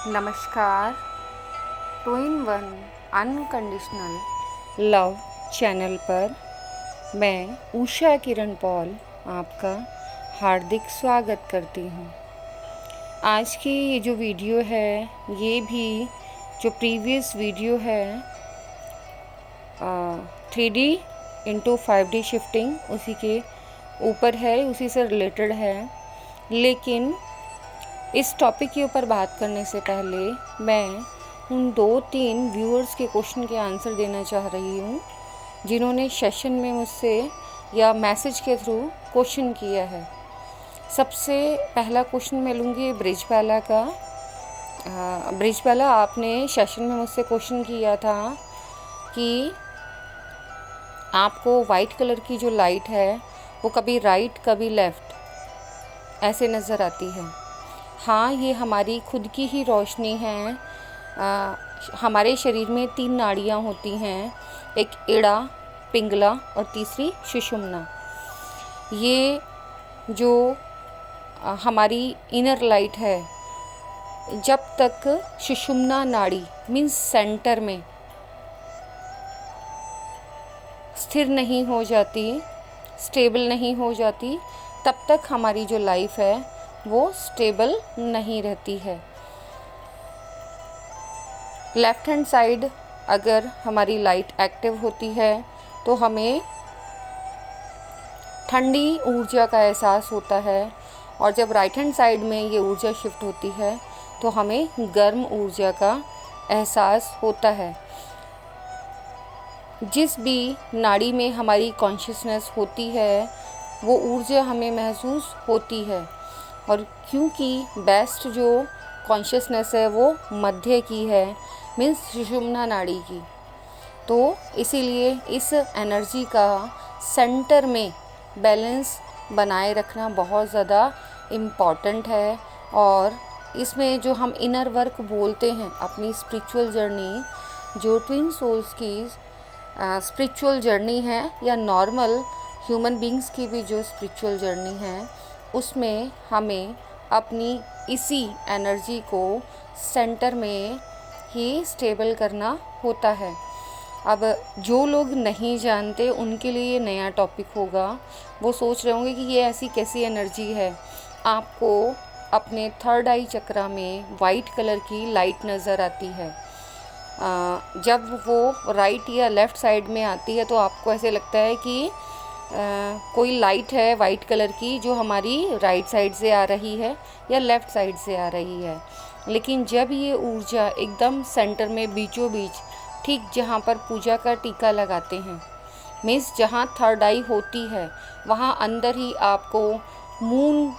नमस्कार। Two in one unconditional love channel पर मैं उषा किरण पॉल आपका हार्दिक स्वागत करती हूँ। आज की ये जो वीडियो है, ये भी जो प्रीवियस वीडियो है 3D इंटू 5D शिफ्टिंग, उसी के ऊपर है, उसी से रिलेटेड है। लेकिन इस टॉपिक के ऊपर बात करने से पहले मैं उन 2-3 व्यूअर्स के क्वेश्चन के आंसर देना चाह रही हूँ जिन्होंने सेशन में मुझसे या मैसेज के थ्रू क्वेश्चन किया है। सबसे पहला क्वेश्चन मैं लूँगी ब्रिजबाला का। ब्रिजबाला, आपने सेशन में मुझसे क्वेश्चन किया था कि आपको वाइट कलर की जो लाइट है वो कभी राइट कभी लेफ़्ट ऐसे नज़र आती है। हाँ, ये हमारी खुद की ही रोशनी है। हमारे शरीर में 3 नाड़ियाँ होती हैं, एक इड़ा, पिंगला और तीसरी सुषुम्ना। ये जो हमारी इनर लाइट है, जब तक सुषुम्ना नाड़ी मीन्स सेंटर में स्थिर नहीं हो जाती, स्टेबल नहीं हो जाती, तब तक हमारी जो लाइफ है वो स्टेबल नहीं रहती है। लेफ़्ट हैंड साइड अगर हमारी लाइट एक्टिव होती है तो हमें ठंडी ऊर्जा का एहसास होता है, और जब राइट हैंड साइड में ये ऊर्जा शिफ्ट होती है तो हमें गर्म ऊर्जा का एहसास होता है। जिस भी नाड़ी में हमारी कॉन्शियसनेस होती है वो ऊर्जा हमें महसूस होती है, और क्योंकि बेस्ट जो कॉन्शियसनेस है वो मध्य की है, मीन्स सुषुम्ना नाड़ी की, तो इसीलिए इस एनर्जी का सेंटर में बैलेंस बनाए रखना बहुत ज़्यादा इम्पॉर्टेंट है। और इसमें जो हम इनर वर्क बोलते हैं, अपनी स्पिरिचुअल जर्नी, जो ट्विन सोल्स की स्पिरिचुअल जर्नी है, या नॉर्मल ह्यूमन बींग्स की भी जो स्पिरिचुअल जर्नी है, उसमें हमें अपनी इसी एनर्जी को सेंटर में ही स्टेबल करना होता है। अब जो लोग नहीं जानते उनके लिए ये नया टॉपिक होगा। वो सोच रहे होंगे कि ये ऐसी कैसी एनर्जी है। आपको अपने थर्ड आई चक्रा में वाइट कलर की लाइट नज़र आती है। जब वो राइट या लेफ़्ट साइड में आती है तो आपको ऐसे लगता है कि कोई लाइट है वाइट कलर की जो हमारी राइट साइड से आ रही है या लेफ़्ट साइड से आ रही है। लेकिन जब ये ऊर्जा एकदम सेंटर में बीचों बीच, ठीक जहाँ पर पूजा का टीका लगाते हैं, मीन्स जहाँ थर्ड आई होती है, वहाँ अंदर ही आपको मून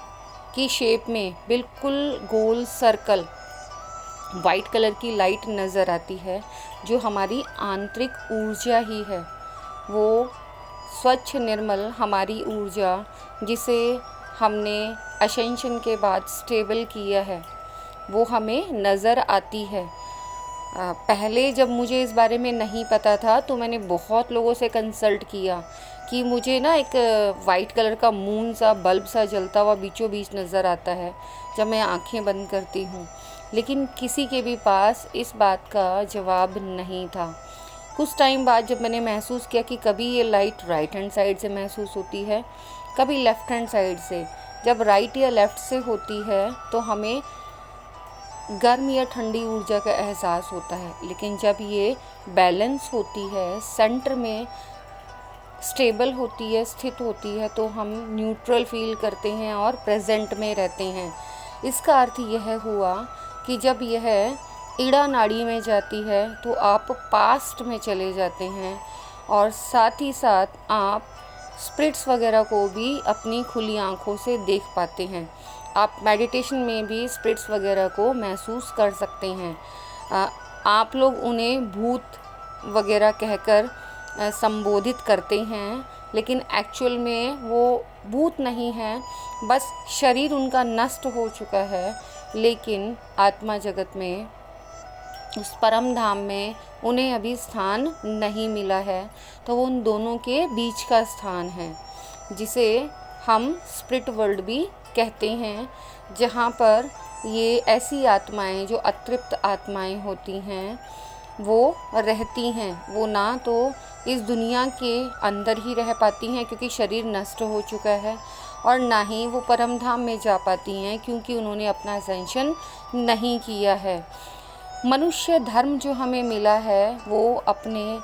की शेप में बिल्कुल गोल सर्कल वाइट कलर की लाइट नज़र आती है, जो हमारी आंतरिक ऊर्जा ही है। वो स्वच्छ निर्मल हमारी ऊर्जा, जिसे हमने असेंशन के बाद स्टेबल किया है, वो हमें नज़र आती है। पहले जब मुझे इस बारे में नहीं पता था तो मैंने बहुत लोगों से कंसल्ट किया कि मुझे ना एक वाइट कलर का मून सा बल्ब सा जलता हुआ बीचों बीच नज़र आता है जब मैं आंखें बंद करती हूँ, लेकिन किसी के भी पास इस बात का जवाब नहीं था। कुछ टाइम बाद जब मैंने महसूस किया कि कभी ये लाइट राइट हैंड साइड से महसूस होती है, कभी लेफ़्ट हैंड साइड से। जब राइट या लेफ़्ट से होती है तो हमें गर्म या ठंडी ऊर्जा का एहसास होता है, लेकिन जब ये बैलेंस होती है, सेंटर में स्टेबल होती है, स्थित होती है, तो हम न्यूट्रल फील करते हैं और प्रेजेंट में रहते हैं। इसका अर्थ यह हुआ कि जब यह इड़ा नाड़ी में जाती है तो आप पास्ट में चले जाते हैं, और साथ ही साथ आप स्पिरिट्स वगैरह को भी अपनी खुली आंखों से देख पाते हैं। आप मेडिटेशन में भी स्पिरिट्स वगैरह को महसूस कर सकते हैं। आप लोग उन्हें भूत वगैरह कहकर संबोधित करते हैं, लेकिन एक्चुअल में वो भूत नहीं है, बस शरीर उनका नष्ट हो चुका है, लेकिन आत्मा जगत में, उस परम धाम में उन्हें अभी स्थान नहीं मिला है। तो वो उन दोनों के बीच का स्थान है, जिसे हम स्पिरिट वर्ल्ड भी कहते हैं, जहाँ पर ये ऐसी आत्माएं जो अतृप्त आत्माएं होती हैं वो रहती हैं। वो ना तो इस दुनिया के अंदर ही रह पाती हैं क्योंकि शरीर नष्ट हो चुका है, और ना ही वो परम धाम में जा पाती हैं क्योंकि उन्होंने अपना असेंशन नहीं किया है। मनुष्य धर्म जो हमें मिला है वो अपने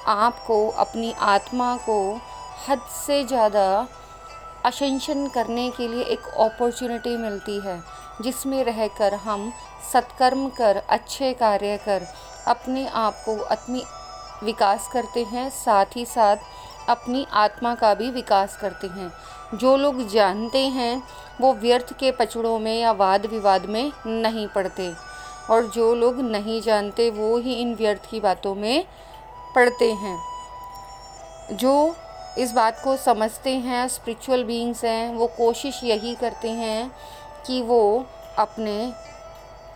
आप को, अपनी आत्मा को हद से ज़्यादा असेंशन करने के लिए एक अपॉर्चुनिटी मिलती है, जिसमें रहकर हम सत्कर्म कर, अच्छे कार्य कर अपने आप को अपनी विकास करते हैं, साथ ही साथ अपनी आत्मा का भी विकास करते हैं। जो लोग जानते हैं वो व्यर्थ के पचड़ों में या वाद विवाद में नहीं पड़ते, और जो लोग नहीं जानते वो ही इन व्यर्थ की बातों में पड़ते हैं। जो इस बात को समझते हैं, स्पिरिचुअल बीइंग्स हैं, वो कोशिश यही करते हैं कि वो अपने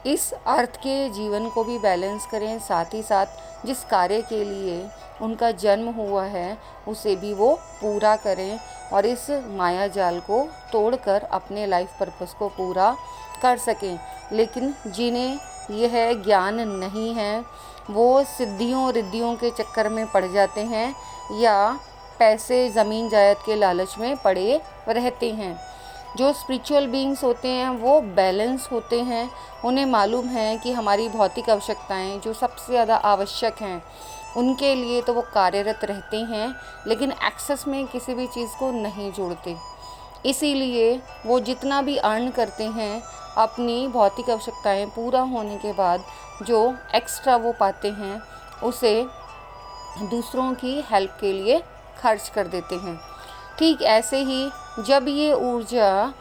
इस अर्थ के जीवन को भी बैलेंस करें, साथ ही साथ जिस कार्य के लिए उनका जन्म हुआ है उसे भी वो पूरा करें और इस माया जाल को तोड़कर अपने लाइफ पर्पस को पूरा कर सकें। लेकिन जिन्हें यह ज्ञान नहीं है वो सिद्धियों रिद्धियों के चक्कर में पड़ जाते हैं या पैसे ज़मीन जायद के लालच में पड़े रहते हैं। जो स्पिरिचुअल बीइंग्स होते हैं वो बैलेंस होते हैं। उन्हें मालूम है कि हमारी भौतिक आवश्यकताएं जो सबसे ज़्यादा आवश्यक हैं उनके लिए तो वो कार्यरत रहते हैं, लेकिन एक्सेस में किसी भी चीज़ को नहीं जोड़ते। इसीलिए वो जितना भी अर्न करते हैं अपनी भौतिक आवश्यकताएं पूरा होने के बाद जो एक्स्ट्रा वो पाते हैं उसे दूसरों की हेल्प के लिए खर्च कर देते हैं। ठीक ऐसे ही जब ये ऊर्जा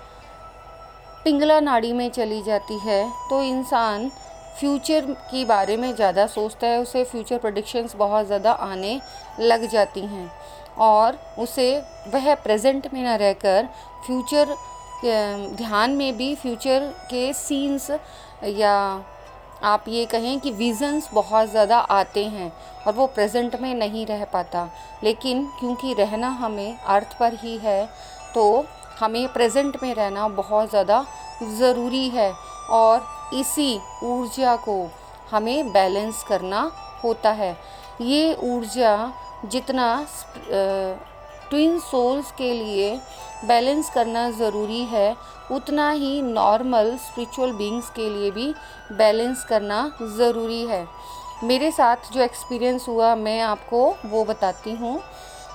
पिंगला नाड़ी में चली जाती है तो इंसान फ्यूचर के बारे में ज़्यादा सोचता है, उसे फ्यूचर प्रेडिक्शंस बहुत ज़्यादा आने लग जाती हैं और उसे वह प्रेजेंट में न रहकर फ्यूचर ध्यान में भी फ्यूचर के सीन्स या आप ये कहें कि विज़न्स बहुत ज़्यादा आते हैं और वो प्रेजेंट में नहीं रह पाता। लेकिन क्योंकि रहना हमें अर्थ पर ही है तो हमें प्रेजेंट में रहना बहुत ज़्यादा ज़रूरी है और इसी ऊर्जा को हमें बैलेंस करना होता है। ये ऊर्जा जितना ट्विन सोल्स के लिए बैलेंस करना ज़रूरी है उतना ही नॉर्मल स्पिरिचुअल बीइंग्स के लिए भी बैलेंस करना ज़रूरी है। मेरे साथ जो एक्सपीरियंस हुआ मैं आपको वो बताती हूँ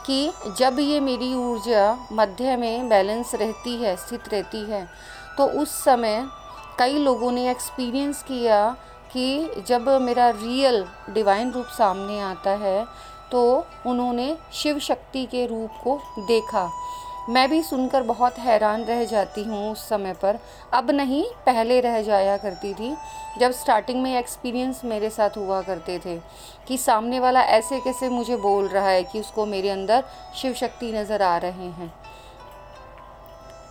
कि जब ये मेरी ऊर्जा मध्य में बैलेंस रहती है, स्थित रहती है, तो उस समय कई लोगों ने एक्सपीरियंस किया कि जब मेरा रियल डिवाइन रूप सामने आता है तो उन्होंने शिव शक्ति के रूप को देखा। मैं भी सुनकर बहुत हैरान रह जाती हूँ उस समय पर। अब नहीं, पहले रह जाया करती थी जब स्टार्टिंग में एक्सपीरियंस मेरे साथ हुआ करते थे कि सामने वाला ऐसे कैसे मुझे बोल रहा है कि उसको मेरे अंदर शिव शक्ति नज़र आ रहे हैं।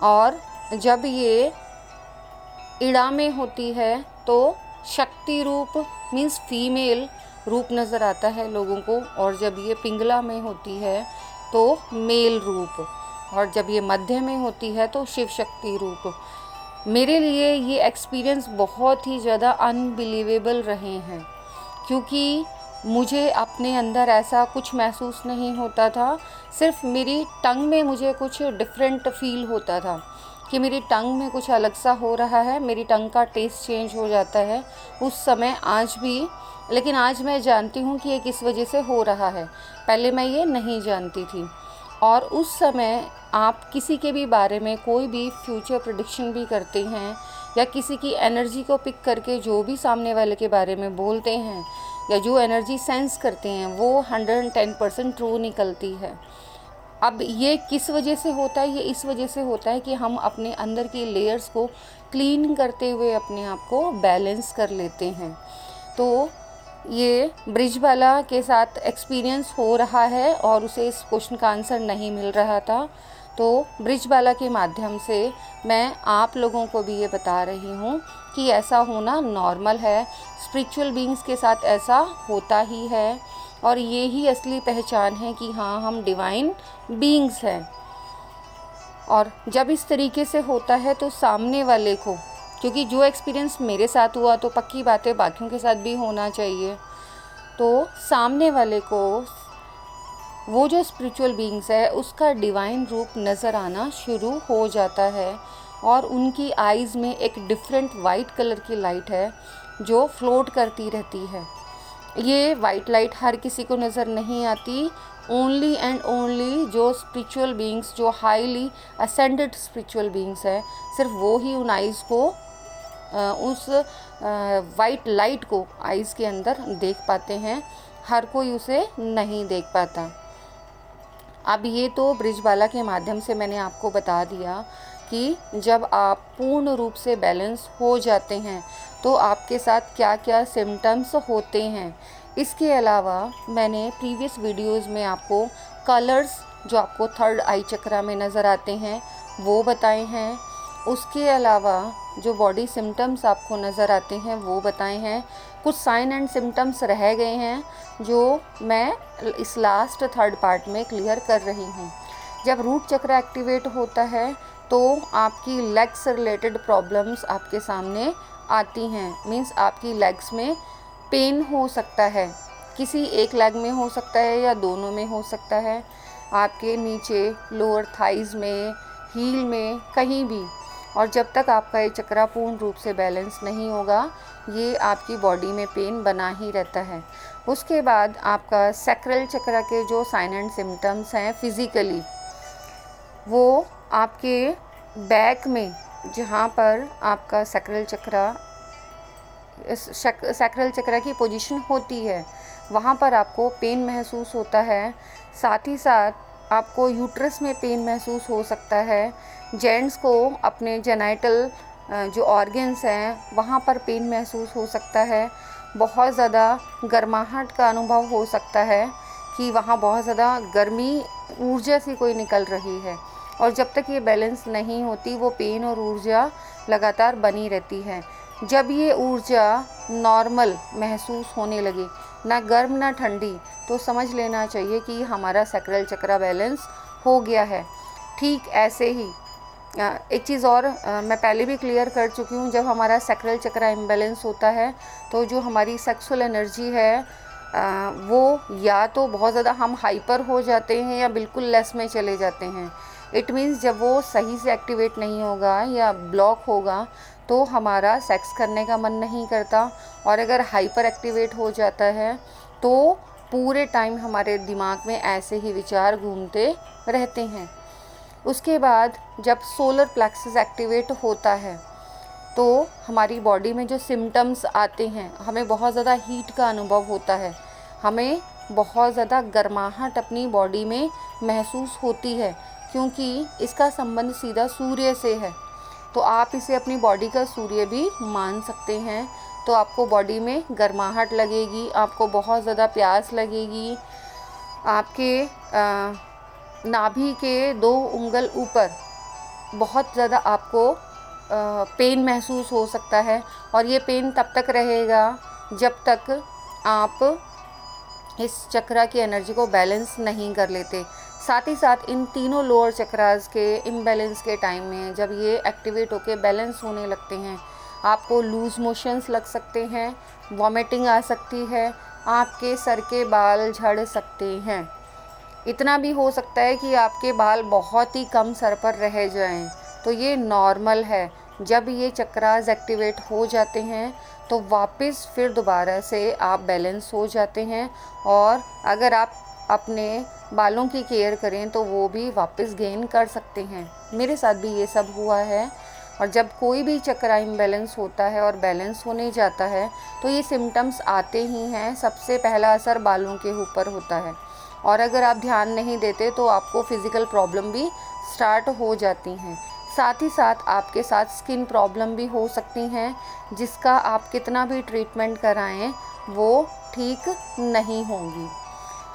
और जब ये इड़ा में होती है तो शक्ति रूप मीन्स फीमेल रूप नज़र आता है लोगों को, और जब ये पिंगला में होती है तो मेल रूप, और जब ये मध्य में होती है तो शिव शक्ति रूप। मेरे लिए ये एक्सपीरियंस बहुत ही ज़्यादा अनबिलीवेबल रहे हैं क्योंकि मुझे अपने अंदर ऐसा कुछ महसूस नहीं होता था। सिर्फ मेरी टंग में मुझे कुछ डिफरेंट फील होता था कि मेरी टंग में कुछ अलग सा हो रहा है, मेरी टंग का टेस्ट चेंज हो जाता है उस समय आज भी। लेकिन आज मैं जानती हूँ कि ये किस वजह से हो रहा है, पहले मैं ये नहीं जानती थी। और उस समय आप किसी के भी बारे में कोई भी फ्यूचर प्रेडिक्शन भी करते हैं या किसी की एनर्जी को पिक करके जो भी सामने वाले के बारे में बोलते हैं या जो एनर्जी सेंस करते हैं वो 110% ट्रू निकलती है। अब ये किस वजह से होता है? ये इस वजह से होता है कि हम अपने अंदर की लेयर्स को क्लीन करते हुए अपने आप को बैलेंस कर लेते हैं। तो ये ब्रिजबाला के साथ एक्सपीरियंस हो रहा है और उसे इस क्वेश्चन का आंसर नहीं मिल रहा था, तो ब्रिजबाला के माध्यम से मैं आप लोगों को भी ये बता रही हूँ कि ऐसा होना नॉर्मल है। स्पिरिचुअल बीइंग्स के साथ ऐसा होता ही है और ये ही असली पहचान है कि हाँ, हम डिवाइन बीइंग्स हैं। और जब इस तरीके से होता है तो सामने वाले को क्योंकि जो एक्सपीरियंस मेरे साथ हुआ तो पक्की बात है बाकियों के साथ भी होना चाहिए। तो सामने वाले को वो जो स्पिरिचुअल बीइंग्स है उसका डिवाइन रूप नज़र आना शुरू हो जाता है और उनकी आइज़ में एक डिफरेंट वाइट कलर की लाइट है जो फ्लोट करती रहती है। ये वाइट लाइट हर किसी को नज़र नहीं आती, ओनली एंड ओनली जो स्पिरिचुअल बीइंग्स, जो हाईली असेंडेड स्पिरिचुअल बीइंग्स है, सिर्फ वो ही उन आइज़ को उस वाइट लाइट को आइज़ के अंदर देख पाते हैं। हर कोई उसे नहीं देख पाता। अब ये तो ब्रिजबाला के माध्यम से मैंने आपको बता दिया कि जब आप पूर्ण रूप से बैलेंस हो जाते हैं तो आपके साथ क्या क्या सिम्टम्स होते हैं। इसके अलावा मैंने प्रीवियस वीडियोस में आपको कलर्स जो आपको थर्ड आई चक्रा में नज़र आते हैं वो बताए हैं। उसके अलावा जो बॉडी सिम्टम्स आपको नज़र आते हैं वो बताए हैं। कुछ साइन एंड सिम्टम्स रह गए हैं जो मैं इस लास्ट थर्ड पार्ट में क्लियर कर रही हूँ। जब रूट चक्र एक्टिवेट होता है तो आपकी लेग्स से रिलेटेड प्रॉब्लम्स आपके सामने आती हैं। मीन्स आपकी लेग्स में पेन हो सकता है, किसी एक लेग में हो सकता है या दोनों में हो सकता है, आपके नीचे लोअर थाइज़ में, हील में, कहीं भी। और जब तक आपका ये चक्रा पूर्ण रूप से बैलेंस नहीं होगा ये आपकी बॉडी में पेन बना ही रहता है। उसके बाद आपका सैक्रल चक्रा के जो साइन एंड सिम्टम्स हैं फिज़िकली, वो आपके बैक में जहाँ पर आपका सैक्रल चक्रा की पोजीशन होती है वहाँ पर आपको पेन महसूस होता है। साथ ही साथ आपको यूट्रस में पेन महसूस हो सकता है। जेंट्स को अपने जेनाइटल जो ऑर्गन्स हैं वहाँ पर पेन महसूस हो सकता है। बहुत ज़्यादा गर्माहट का अनुभव हो सकता है कि वहाँ बहुत ज़्यादा गर्मी ऊर्जा सी कोई निकल रही है। और जब तक ये बैलेंस नहीं होती वो पेन और ऊर्जा लगातार बनी रहती है। जब ये ऊर्जा नॉर्मल महसूस होने लगे, ना गर्म ना ठंडी, तो समझ लेना चाहिए कि हमारा सैक्रल चक्रा बैलेंस हो गया है। ठीक ऐसे ही एक चीज़ और मैं पहले भी क्लियर कर चुकी हूँ, जब हमारा सैक्रल चक्रा इम्बैलेंस होता है तो जो हमारी सेक्सुअल एनर्जी है वो या तो बहुत ज़्यादा हम हाइपर हो जाते हैं या बिल्कुल लेस में चले जाते हैं। इट मीन्स जब वो सही से एक्टिवेट नहीं होगा या ब्लॉक होगा तो हमारा सेक्स करने का मन नहीं करता। और अगर हाइपर एक्टिवेट हो जाता है तो पूरे टाइम हमारे दिमाग में ऐसे ही विचार घूमते रहते हैं। उसके बाद जब सोलर प्लेक्सस एक्टिवेट होता है तो हमारी बॉडी में जो सिम्टम्स आते हैं, हमें बहुत ज़्यादा हीट का अनुभव होता है, हमें बहुत ज़्यादा गर्माहट अपनी बॉडी में महसूस होती है, क्योंकि इसका संबंध सीधा सूर्य से है। तो आप इसे अपनी बॉडी का सूर्य भी मान सकते हैं। तो आपको बॉडी में गर्माहट लगेगी, आपको बहुत ज़्यादा प्यास लगेगी, आपके नाभि के 2 उंगल ऊपर बहुत ज़्यादा आपको पेन महसूस हो सकता है। और ये पेन तब तक रहेगा जब तक आप इस चक्रा की एनर्जी को बैलेंस नहीं कर लेते। साथ ही साथ इन तीनों लोअर चक्रास के इम्बैलेंस के टाइम में जब ये एक्टिवेट होके बैलेंस होने लगते हैं, आपको लूज़ मोशंस लग सकते हैं, वॉमिटिंग आ सकती है, आपके सर के बाल झड़ सकते हैं। इतना भी हो सकता है कि आपके बाल बहुत ही कम सर पर रह जाएं। तो ये नॉर्मल है। जब ये चक्रास एक्टिवेट हो जाते हैं तो वापस फिर दोबारा से आप बैलेंस हो जाते हैं। और अगर आप अपने बालों की केयर करें तो वो भी वापस गेन कर सकते हैं। मेरे साथ भी ये सब हुआ है। और जब कोई भी चक्रा इम्बैलेंस होता है और बैलेंस होने जाता है तो ये सिम्टम्स आते ही हैं। सबसे पहला असर बालों के ऊपर होता है और अगर आप ध्यान नहीं देते तो आपको फ़िज़िकल प्रॉब्लम भी स्टार्ट हो जाती हैं। साथ ही साथ आपके साथ स्किन प्रॉब्लम भी हो सकती हैं, जिसका आप कितना भी ट्रीटमेंट कराएं वो ठीक नहीं होंगी।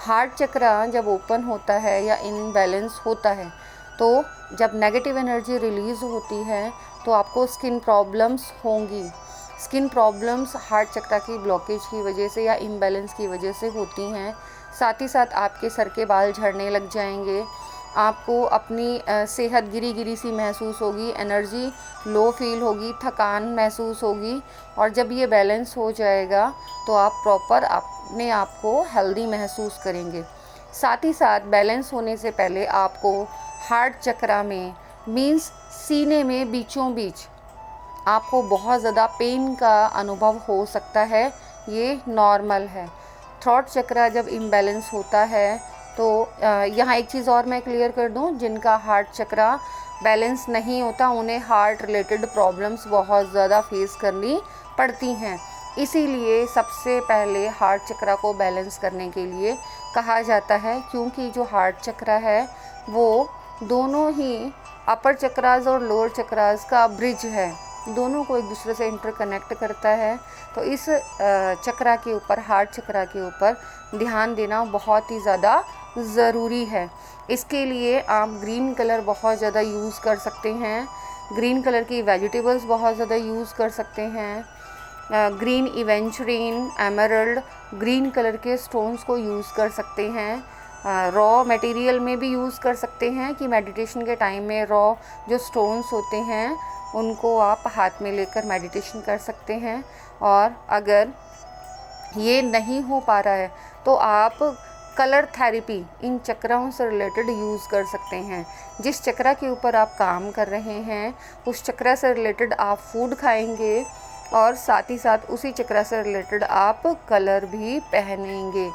हार्ट चक्रा जब ओपन होता है या इनबैलेंस होता है तो जब नेगेटिव एनर्जी रिलीज़ होती है तो आपको स्किन प्रॉब्लम्स होंगी। स्किन प्रॉब्लम्स हार्ट चक्रा की ब्लॉकेज की वजह से या इम्बैलेंस की वजह से होती हैं। साथ ही साथ आपके सर के बाल झड़ने लग जाएंगे, आपको अपनी सेहत गिरी गिरी सी महसूस होगी, एनर्जी लो फील होगी, थकान महसूस होगी। और जब ये बैलेंस हो जाएगा तो आप प्रॉपर अपने आप को हेल्दी महसूस करेंगे। साथ ही साथ बैलेंस होने से पहले आपको हार्ट चक्रा में मीन्स सीने में बीचों बीच आपको बहुत ज़्यादा पेन का अनुभव हो सकता है, ये नॉर्मल है। थ्रोट चक्रा जब इम्बैलेंस होता है तो यहाँ एक चीज़ और मैं क्लियर कर दूँ, जिनका हार्ट चक्रा बैलेंस नहीं होता उन्हें हार्ट रिलेटेड प्रॉब्लम्स बहुत ज़्यादा फेस करनी पड़ती हैं। इसीलिए सबसे पहले हार्ट चक्रा को बैलेंस करने के लिए कहा जाता है, क्योंकि जो हार्ट चक्रा है वो दोनों ही अपर चक्रास और लोअर चक्रास का ब्रिज है, दोनों को एक दूसरे से इंटरकनेक्ट करता है। तो इस चक्रा के ऊपर, हार्ट चक्रा के ऊपर ध्यान देना बहुत ही ज़्यादा ज़रूरी है। इसके लिए आप ग्रीन कलर बहुत ज़्यादा यूज़ कर सकते हैं, ग्रीन कलर की वेजिटेबल्स बहुत ज़्यादा यूज़ कर सकते हैं, ग्रीन इवेंचुरीन, एमरल्ड, ग्रीन कलर के स्टोन्स को यूज़ कर सकते हैं। रॉ मटेरियल में भी यूज़ कर सकते हैं कि मेडिटेशन के टाइम में रॉ जो स्टोन्स होते हैं उनको आप हाथ में लेकर मेडिटेशन कर सकते हैं। और अगर ये नहीं हो पा रहा है तो आप कलर थेरेपी इन चक्राओं से रिलेटेड यूज़ कर सकते हैं। जिस चक्रा के ऊपर आप काम कर रहे हैं उस चक्रा से रिलेटेड आप फूड खाएंगे और साथ ही साथ उसी चक्रा से रिलेटेड आप कलर भी पहनेंगे।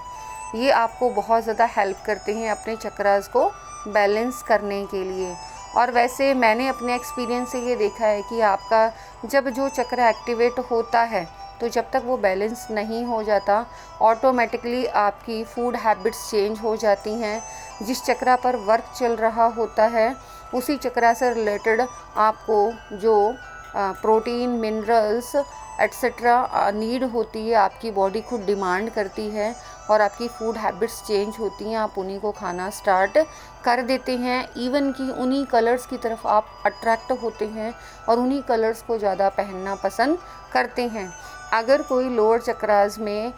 ये आपको बहुत ज़्यादा हेल्प करते हैं अपने चक्रास को बैलेंस करने के लिए। और वैसे मैंने अपने एक्सपीरियंस से ये देखा है कि आपका जब जो चक्रा एक्टिवेट होता है तो जब तक वो बैलेंस नहीं हो जाता ऑटोमेटिकली आपकी फूड हैबिट्स चेंज हो जाती हैं। जिस चक्रा पर वर्क चल रहा होता है उसी चक्रा से रिलेटेड आपको जो प्रोटीन, मिनरल्स एट्सेट्रा नीड होती है, आपकी बॉडी खुद डिमांड करती है और आपकी फूड हैबिट्स चेंज होती हैं, आप उन्हीं को खाना स्टार्ट कर देते हैं। इवन कि उन्हीं कलर्स की तरफ आप अट्रैक्ट होते हैं और उन्हीं कलर्स को ज़्यादा पहनना पसंद करते हैं। अगर कोई लोअर चक्रास में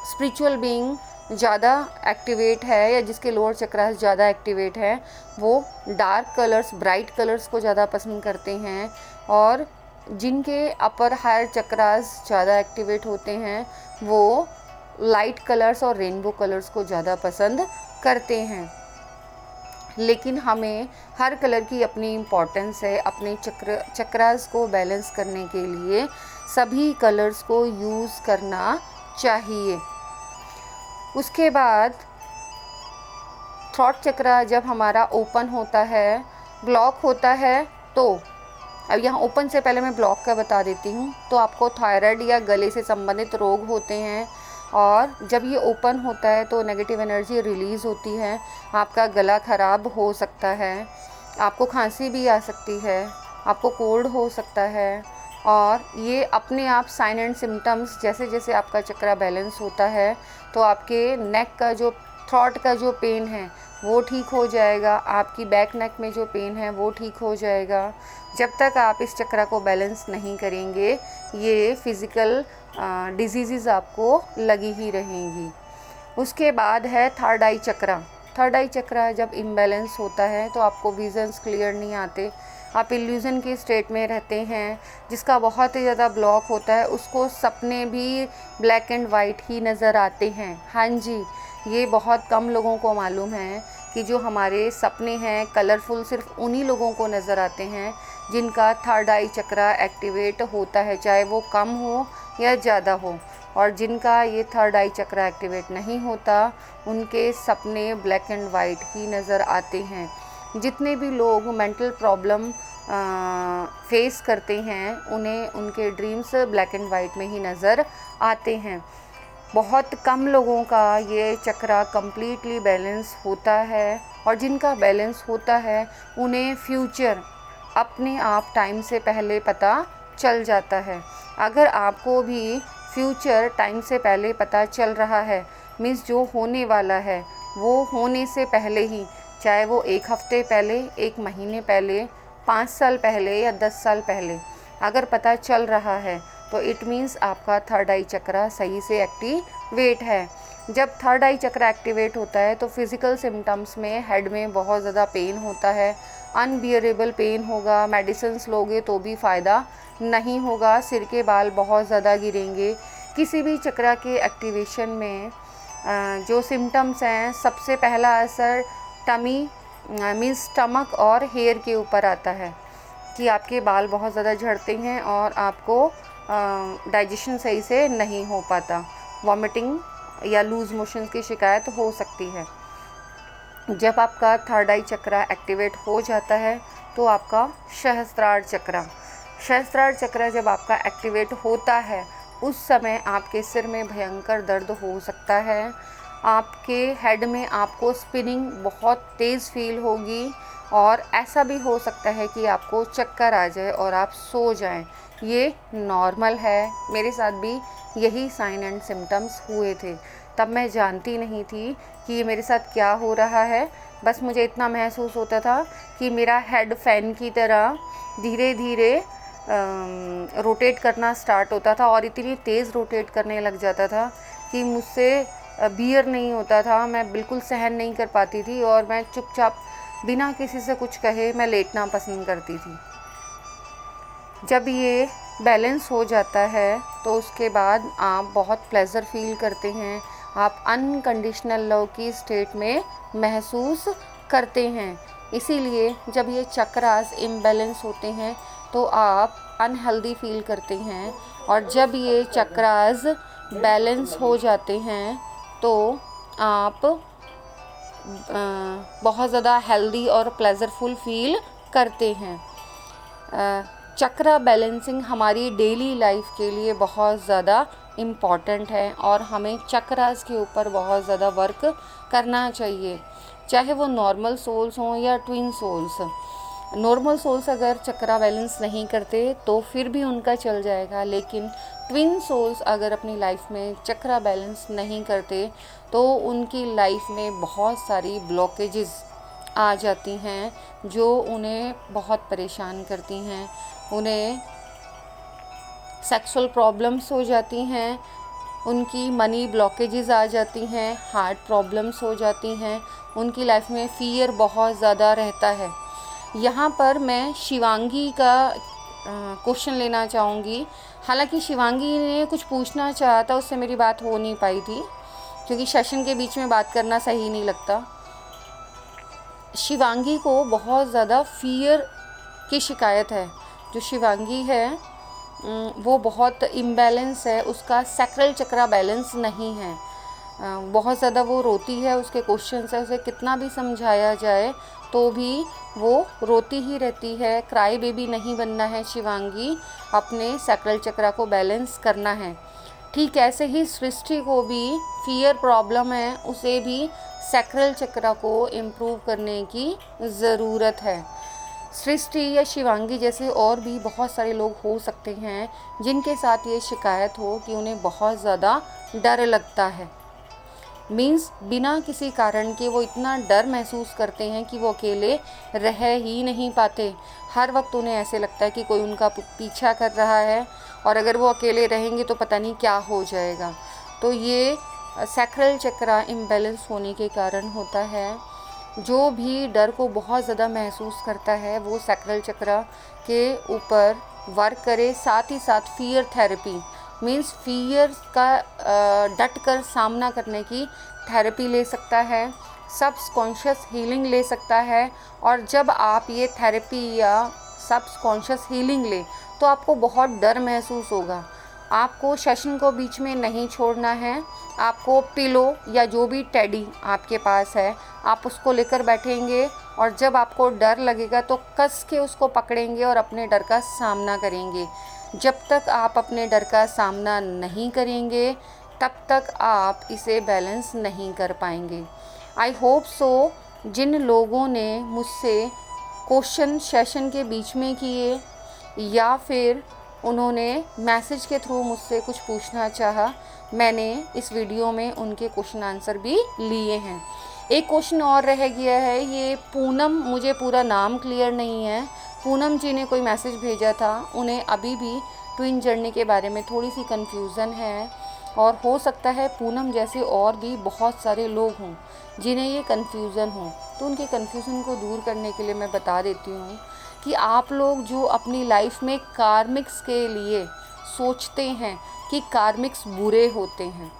स्पिरिचुअल बीइंग ज़्यादा एक्टिवेट है या जिसके लोअर चक्रास ज़्यादा एक्टिवेट है वो डार्क कलर्स, ब्राइट कलर्स को ज़्यादा पसंद करते हैं। और जिनके अपर हायर चक्रास ज़्यादा एक्टिवेट होते हैं वो लाइट कलर्स और रेनबो कलर्स को ज़्यादा पसंद करते हैं। लेकिन हमें हर कलर की अपनी इम्पोर्टेंस है। अपने चक्रास को बैलेंस करने के लिए सभी कलर्स को यूज़ करना चाहिए। उसके बाद थ्रोट चक्रा जब हमारा ओपन होता है, ब्लॉक होता है, तो अब यहाँ ओपन से पहले मैं ब्लॉक का बता देती हूँ। तो आपको थायराइड या गले से संबंधित रोग होते हैं और जब ये ओपन होता है तो नेगेटिव एनर्जी रिलीज़ होती है, आपका गला ख़राब हो सकता है, आपको खांसी भी आ सकती है, आपको कोल्ड हो सकता है। और ये अपने आप साइन एंड सिम्टम्स, जैसे जैसे आपका चक्रा बैलेंस होता है तो आपके नेक का जो, थ्रोट का जो पेन है वो ठीक हो जाएगा, आपकी बैक नेक में जो पेन है वो ठीक हो जाएगा। जब तक आप इस चक्रा को बैलेंस नहीं करेंगे ये फिज़िकल डिजीज़ आपको लगी ही रहेंगी। उसके बाद है थर्ड आई चक्रा। थर्ड आई चक्रा जब इम्बैलेंस होता है तो आपको विजन्स क्लियर नहीं आते, आप इल्यूज़न के स्टेट में रहते हैं। जिसका बहुत ही ज़्यादा ब्लॉक होता है उसको सपने भी ब्लैक एंड वाइट ही नज़र आते हैं। हाँ जी, ये बहुत कम लोगों को मालूम है कि जो हमारे सपने हैं कलरफुल सिर्फ उन्हीं लोगों को नज़र आते हैं जिनका थर्ड आई चक्रा एक्टिवेट होता है, चाहे वो कम हो या ज़्यादा हो। और जिनका ये थर्ड आई चक्रा एक्टिवेट नहीं होता उनके सपने ब्लैक एंड वाइट ही नज़र आते हैं। जितने भी लोग मेंटल प्रॉब्लम फेस करते हैं उन्हें उनके ड्रीम्स ब्लैक एंड वाइट में ही नज़र आते हैं। बहुत कम लोगों का ये चक्रा कम्प्लीटली बैलेंस होता है और जिनका बैलेंस होता है उन्हें फ्यूचर अपने आप टाइम से पहले पता चल जाता है। अगर आपको भी फ्यूचर टाइम से पहले पता चल रहा है, मीन्स जो होने वाला है वो होने से पहले ही, चाहे वो 1 हफ्ते पहले, 1 महीने पहले, 5 साल पहले या 10 साल पहले अगर पता चल रहा है तो इट मीन्स आपका थर्ड आई चक्रा सही से एक्टिवेट है। जब थर्ड आई चक्र एक्टिवेट होता है तो फिज़िकल सिम्टम्स में हेड में बहुत ज़्यादा पेन होता है, अनबियरेबल पेन होगा, मेडिसिन्स लोगे तो भी फ़ायदा नहीं होगा, सिर के बाल बहुत ज़्यादा गिरेंगे। किसी भी चक्र के एक्टिवेशन में जो सिम्टम्स हैं, सबसे पहला असर टमी मीन्स स्टमक और हेयर के ऊपर आता है कि आपके बाल बहुत ज़्यादा झड़ते हैं और आपको डाइजेशन सही से नहीं हो पाता, वॉमिटिंग या लूज़ मोशन की शिकायत हो सकती है। जब आपका थर्ड आई चक्र एक्टिवेट हो जाता है तो आपका सहस्त्रार चक्र जब आपका एक्टिवेट होता है उस समय आपके सिर में भयंकर दर्द हो सकता है, आपके हेड में आपको स्पिनिंग बहुत तेज़ फील होगी और ऐसा भी हो सकता है कि आपको चक्कर आ जाए और आप सो जाएं। ये नॉर्मल है, मेरे साथ भी यही साइन एंड सिम्टम्स हुए थे। तब मैं जानती नहीं थी कि ये मेरे साथ क्या हो रहा है, बस मुझे इतना महसूस होता था कि मेरा हेड फैन की तरह धीरे धीरे रोटेट करना स्टार्ट होता था और इतनी तेज़ रोटेट करने लग जाता था कि मुझसे बियर नहीं होता था, मैं बिल्कुल सहन नहीं कर पाती थी और मैं चुपचाप बिना किसी से कुछ कहे मैं लेटना पसंद करती थी। जब ये बैलेंस हो जाता है तो उसके बाद आप बहुत प्लेज़र फील करते हैं, आप अनकंडीशनल लव की स्टेट में महसूस करते हैं। इसीलिए जब ये चक्रास इम्बैलेंस होते हैं तो आप अनहेल्दी फील करते हैं और जब ये चक्रास बैलेंस हो जाते हैं तो आप बहुत ज़्यादा हेल्दी और प्लेजरफुल फील करते हैं। चक्र बैलेंसिंग हमारी डेली लाइफ के लिए बहुत ज़्यादा इम्पॉर्टेंट है और हमें चक्रास के ऊपर बहुत ज़्यादा वर्क करना चाहिए, चाहे वो नॉर्मल सोल्स हों या ट्विन सोल्स। नॉर्मल सोल्स अगर चक्रा बैलेंस नहीं करते तो फिर भी उनका चल जाएगा, लेकिन ट्विन सोल्स अगर अपनी लाइफ में चक्रा बैलेंस नहीं करते तो उनकी लाइफ में बहुत सारी ब्लॉकेजेस आ जाती हैं जो उन्हें बहुत परेशान करती हैं। उन्हें सेक्सुअल प्रॉब्लम्स हो जाती हैं, उनकी मनी ब्लॉकेजेस आ जाती हैं, हार्ट प्रॉब्लम्स हो जाती हैं, उनकी लाइफ में फ़ियर बहुत ज़्यादा रहता है। यहाँ पर मैं शिवांगी का क्वेश्चन लेना चाहूँगी। हालांकि शिवांगी ने कुछ पूछना चाहा था, उससे मेरी बात हो नहीं पाई थी क्योंकि सेशन के बीच में बात करना सही नहीं लगता। शिवांगी को बहुत ज़्यादा फ़ियर की शिकायत है। जो शिवांगी है वो बहुत इम्बैलेंस है, उसका सैक्रल चक्रा बैलेंस नहीं है, बहुत ज़्यादा वो रोती है, उसके क्वेश्चंस है, उसे कितना भी समझाया जाए तो भी वो रोती ही रहती है। क्राई बेबी नहीं बनना है शिवांगी, अपने सैक्रल चक्रा को बैलेंस करना है। ठीक ऐसे ही सृष्टि को भी फियर प्रॉब्लम है, उसे भी सैक्रल चक्रा को इम्प्रूव करने की ज़रूरत है। सृष्टि या शिवांगी जैसे और भी बहुत सारे लोग हो सकते हैं जिनके साथ ये शिकायत हो कि उन्हें बहुत ज़्यादा डर लगता है। मीन्स बिना किसी कारण के वो इतना डर महसूस करते हैं कि वो अकेले रह ही नहीं पाते। हर वक्त उन्हें ऐसे लगता है कि कोई उनका पीछा कर रहा है और अगर वो अकेले रहेंगे तो पता नहीं क्या हो जाएगा। तो ये सैक्रल चक्रा इम्बैलेंस होने के कारण होता है। जो भी डर को बहुत ज़्यादा महसूस करता है वो सैक्रल चक्रा के ऊपर वर्क करे। साथ ही साथ फियर थेरेपी मीन्स फियर का डट कर सामना करने की थेरेपी ले सकता है, सबकॉन्शियस हीलिंग ले सकता है। और जब आप ये थेरेपी या सबकॉन्शियस हीलिंग ले तो आपको बहुत डर महसूस होगा। आपको सेशन को बीच में नहीं छोड़ना है, आपको पिलो या जो भी टेडी आपके पास है आप उसको लेकर बैठेंगे और जब आपको डर लगेगा तो कस के उसको पकड़ेंगे और अपने डर का सामना करेंगे। जब तक आप अपने डर का सामना नहीं करेंगे तब तक आप इसे बैलेंस नहीं कर पाएंगे। आई होप सो जिन लोगों ने मुझसे क्वेश्चन सेशन के बीच में किए या फिर उन्होंने मैसेज के थ्रू मुझसे कुछ पूछना चाहा, मैंने इस वीडियो में उनके क्वेश्चन आंसर भी लिए हैं। एक क्वेश्चन और रह गया है, ये पूनम, मुझे पूरा नाम क्लियर नहीं है, पूनम जी ने कोई मैसेज भेजा था। उन्हें अभी भी ट्विन जर्नी के बारे में थोड़ी सी कन्फ्यूज़न है। और हो सकता है पूनम जैसे और भी बहुत सारे लोग हों जिन्हें ये कन्फ्यूज़न हो। तो उनके कन्फ्यूज़न को दूर करने के लिए मैं बता देती हूँ कि आप लोग जो अपनी लाइफ में कार्मिक्स के लिए सोचते हैं कि कार्मिक्स बुरे होते हैं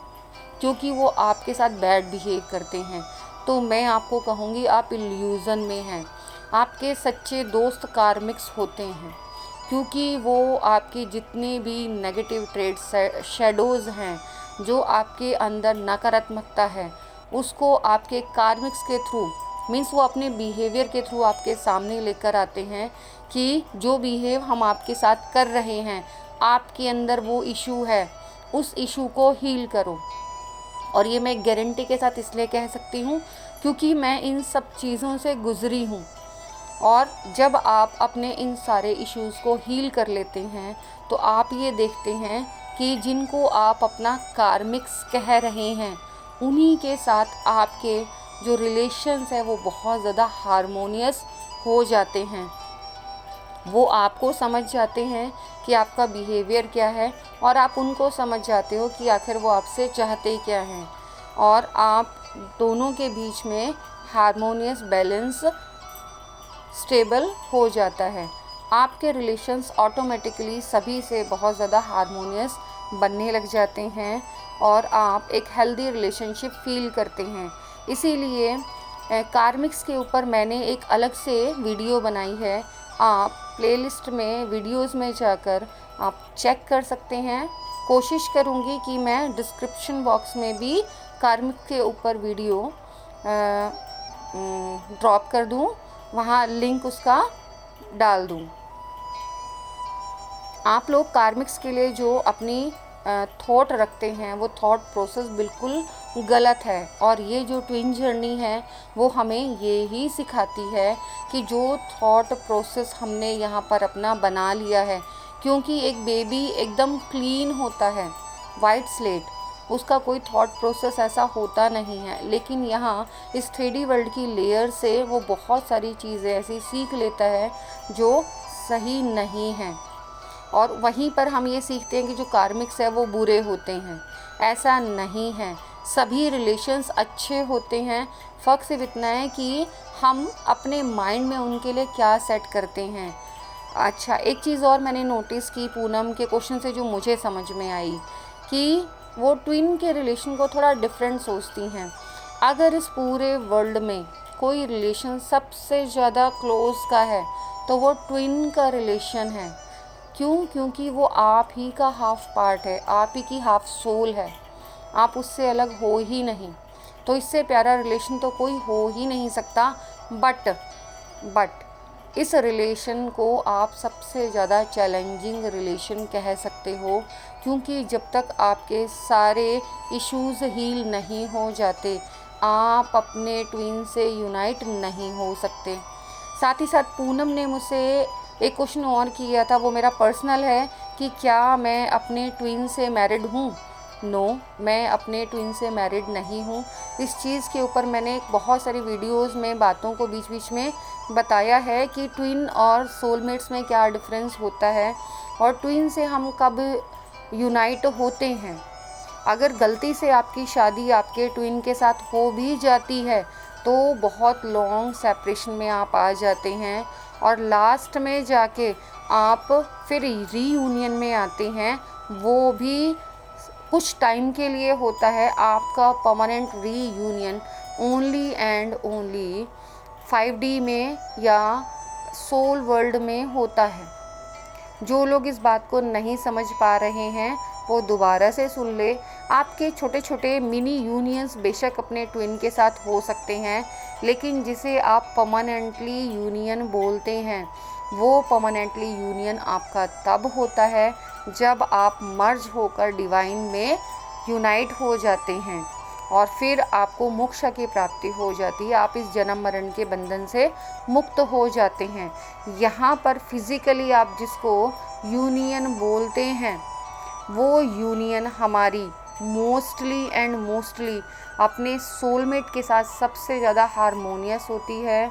क्योंकि वो आपके साथ बैड बिहेव करते हैं, तो मैं आपको कहूँगी आप इल्यूज़न में हैं। आपके सच्चे दोस्त कार्मिक्स होते हैं क्योंकि वो आपके जितने भी नेगेटिव ट्रेड्स शेडोज़ हैं, जो आपके अंदर नकारात्मकता है, उसको आपके कार्मिक्स के थ्रू मीन्स वो अपने बिहेवियर के थ्रू आपके सामने लेकर आते हैं कि जो बिहेव हम आपके साथ कर रहे हैं, आपके अंदर वो इशू है, उस इशू को हील करो। और ये मैं गारंटी के साथ इसलिए कह सकती हूँ क्योंकि मैं इन सब चीज़ों से गुज़री हूँ। और जब आप अपने इन सारे इश्यूज़ को हील कर लेते हैं तो आप ये देखते हैं कि जिनको आप अपना कार्मिक्स कह रहे हैं, उन्हीं के साथ आपके जो रिलेशंस है वो बहुत ज़्यादा हारमोनियस हो जाते हैं। वो आपको समझ जाते हैं कि आपका बिहेवियर क्या है और आप उनको समझ जाते हो कि आखिर वो आपसे चाहते क्या हैं, और आप दोनों के बीच में हारमोनियस बैलेंस स्टेबल हो जाता है। आपके रिलेशंस ऑटोमेटिकली सभी से बहुत ज़्यादा हारमोनियस बनने लग जाते हैं और आप एक हेल्दी रिलेशनशिप फील करते हैं। इसीलिए कार्मिक्स के ऊपर मैंने एक अलग से वीडियो बनाई है। आप प्लेलिस्ट में वीडियोस में जाकर आप चेक कर सकते हैं। कोशिश करूँगी कि मैं डिस्क्रिप्शन बॉक्स में भी कार्मिक के ऊपर वीडियो ड्रॉप कर दूँ, वहाँ लिंक उसका डाल दूँ। आप लोग कार्मिक्स के लिए जो अपनी थॉट रखते हैं वो थॉट प्रोसेस बिल्कुल गलत है। और ये जो ट्विन जर्नी है वो हमें ये ही सिखाती है कि जो थॉट प्रोसेस हमने यहाँ पर अपना बना लिया है, क्योंकि एक बेबी एकदम क्लीन होता है, वाइट स्लेट, उसका कोई थॉट प्रोसेस ऐसा होता नहीं है। लेकिन यहाँ इस 3D वर्ल्ड की लेयर से वो बहुत सारी चीज़ें ऐसी सीख लेता है जो सही नहीं है। और वहीं पर हम ये सीखते हैं कि जो कार्मिक्स है वो बुरे होते हैं। ऐसा नहीं है, सभी रिलेशंस अच्छे होते हैं। फ़र्क सिर्फ इतना है कि हम अपने माइंड में उनके लिए क्या सेट करते हैं। अच्छा, एक चीज़ और मैंने नोटिस की पूनम के क्वेश्चन से जो मुझे समझ में आई कि वो ट्विन के रिलेशन को थोड़ा डिफरेंट सोचती हैं। अगर इस पूरे वर्ल्ड में कोई रिलेशन सबसे ज़्यादा क्लोज़ का है तो वो ट्विन का रिलेशन है। क्यों? क्योंकि वो आप ही का हाफ पार्ट है, आप ही की हाफ सोल है, आप उससे अलग हो ही नहीं। तो इससे प्यारा रिलेशन तो कोई हो ही नहीं सकता। बट इस रिलेशन को आप सबसे ज़्यादा चैलेंजिंग रिलेशन कह सकते हो, क्योंकि जब तक आपके सारे इश्यूज़ हील नहीं हो जाते, आप अपने ट्विन से यूनाइट नहीं हो सकते। साथ ही साथ पूनम ने मुझसे एक क्वेश्चन और किया था, वो मेरा पर्सनल है कि क्या मैं अपने ट्विन से मैरिड हूँ। नो, मैं अपने ट्विन से मैरिड नहीं हूँ। इस चीज़ के ऊपर मैंने बहुत सारी वीडियोस में बातों को बीच बीच में बताया है कि ट्विन और सोलमेट्स में क्या डिफरेंस होता है और ट्विन से हम कब यूनाइट होते हैं। अगर गलती से आपकी शादी आपके ट्विन के साथ हो भी जाती है तो बहुत लॉन्ग सेपरेशन में आप आ जाते हैं और लास्ट में जाके आप फिर रीयूनियन में आते हैं। वो भी कुछ टाइम के लिए होता है। आपका permanent reunion only and only 5D में या सोल वर्ल्ड में होता है। जो लोग इस बात को नहीं समझ पा रहे हैं वो दोबारा से सुन ले। आपके छोटे छोटे मिनी यूनियंस बेशक अपने ट्विन के साथ हो सकते हैं, लेकिन जिसे आप परमानेंटली यूनियन बोलते हैं वो परमानेंटली यूनियन आपका तब होता है जब आप मर्ज होकर डिवाइन में यूनाइट हो जाते हैं और फिर आपको मोक्ष की प्राप्ति हो जाती है। आप इस जन्म मरण के बंधन से मुक्त हो जाते हैं। यहाँ पर फिज़िकली आप जिसको यूनियन बोलते हैं वो यूनियन हमारी मोस्टली अपने सोलमेट के साथ सबसे ज़्यादा हारमोनियस होती है।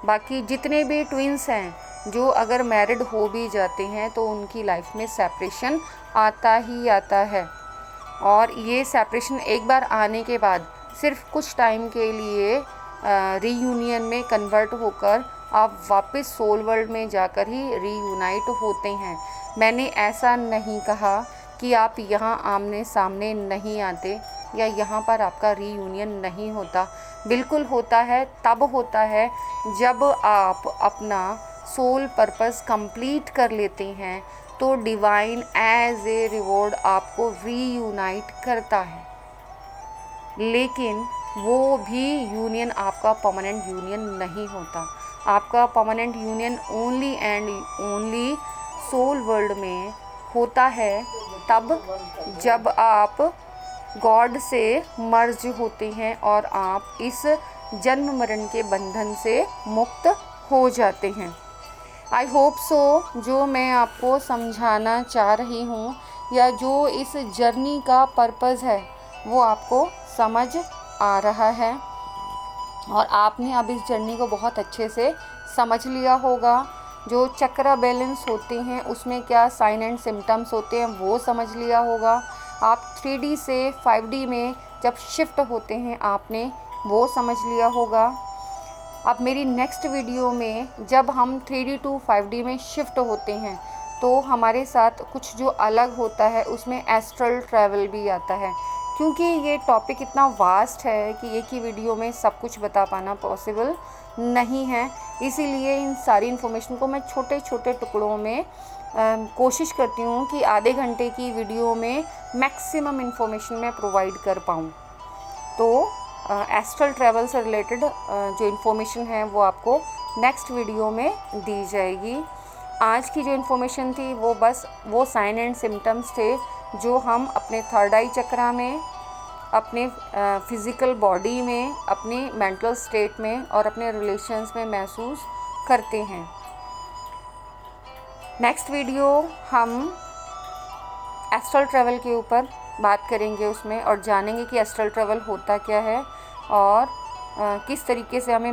बाकी जितने भी ट्विंस हैं जो अगर मैरिड हो भी जाते हैं तो उनकी लाइफ में सेपरेशन आता ही आता है। और ये सेपरेशन एक बार आने के बाद सिर्फ कुछ टाइम के लिए रीयूनियन में कन्वर्ट होकर आप वापस सोल वर्ल्ड में जाकर ही रीयूनाइट होते हैं। मैंने ऐसा नहीं कहा कि आप यहाँ आमने सामने नहीं आते या यहाँ पर आपका रीयूनियन नहीं होता। बिल्कुल होता है, तब होता है जब आप अपना सोल पर्पस कंप्लीट कर लेते हैं तो डिवाइन एज ए रिवॉर्ड आपको रीयूनाइट करता है। लेकिन वो भी यूनियन आपका परमानेंट यूनियन नहीं होता। आपका permanent union only and only soul world में होता है तब जब आप गॉड से मर्ज होते हैं और आप इस जन्म मरण के बंधन से मुक्त हो जाते हैं। आई होप सो जो मैं आपको समझाना चाह रही हूँ या जो इस जर्नी का पर्पज़ है वो आपको समझ आ रहा है और आपने अब इस जर्नी को बहुत अच्छे से समझ लिया होगा। जो चक्र बैलेंस होते हैं उसमें क्या साइन एंड सिम्टम्स होते हैं वो समझ लिया होगा। आप 3D से 5D में जब शिफ्ट होते हैं आपने वो समझ लिया होगा। अब मेरी नेक्स्ट वीडियो में जब हम 3D टू 5D में शिफ्ट होते हैं तो हमारे साथ कुछ जो अलग होता है उसमें एस्ट्रल ट्रैवल भी आता है। क्योंकि ये टॉपिक इतना वास्ट है कि एक ही वीडियो में सब कुछ बता पाना पॉसिबल नहीं है, इसीलिए इन सारी इन्फॉर्मेशन को मैं छोटे छोटे टुकड़ों में कोशिश करती हूँ कि आधे घंटे की वीडियो में मैक्सिमम इन्फॉर्मेशन मैं प्रोवाइड कर पाऊँ। तो एस्ट्रल ट्रैवल से रिलेटेड जो इन्फॉर्मेशन है वो आपको नेक्स्ट वीडियो में दी जाएगी। आज की जो इन्फॉर्मेशन थी वो बस वो साइन एंड सिम्टम्स थे जो हम अपने थर्ड आई चक्रा में, अपने फिज़िकल बॉडी में, अपने मेंटल स्टेट में और अपने रिलेशंस में महसूस करते हैं। नेक्स्ट वीडियो हम एस्ट्रल ट्रैवल के ऊपर बात करेंगे उसमें और जानेंगे कि एस्ट्रल ट्रैवल होता क्या है और किस तरीके से हमें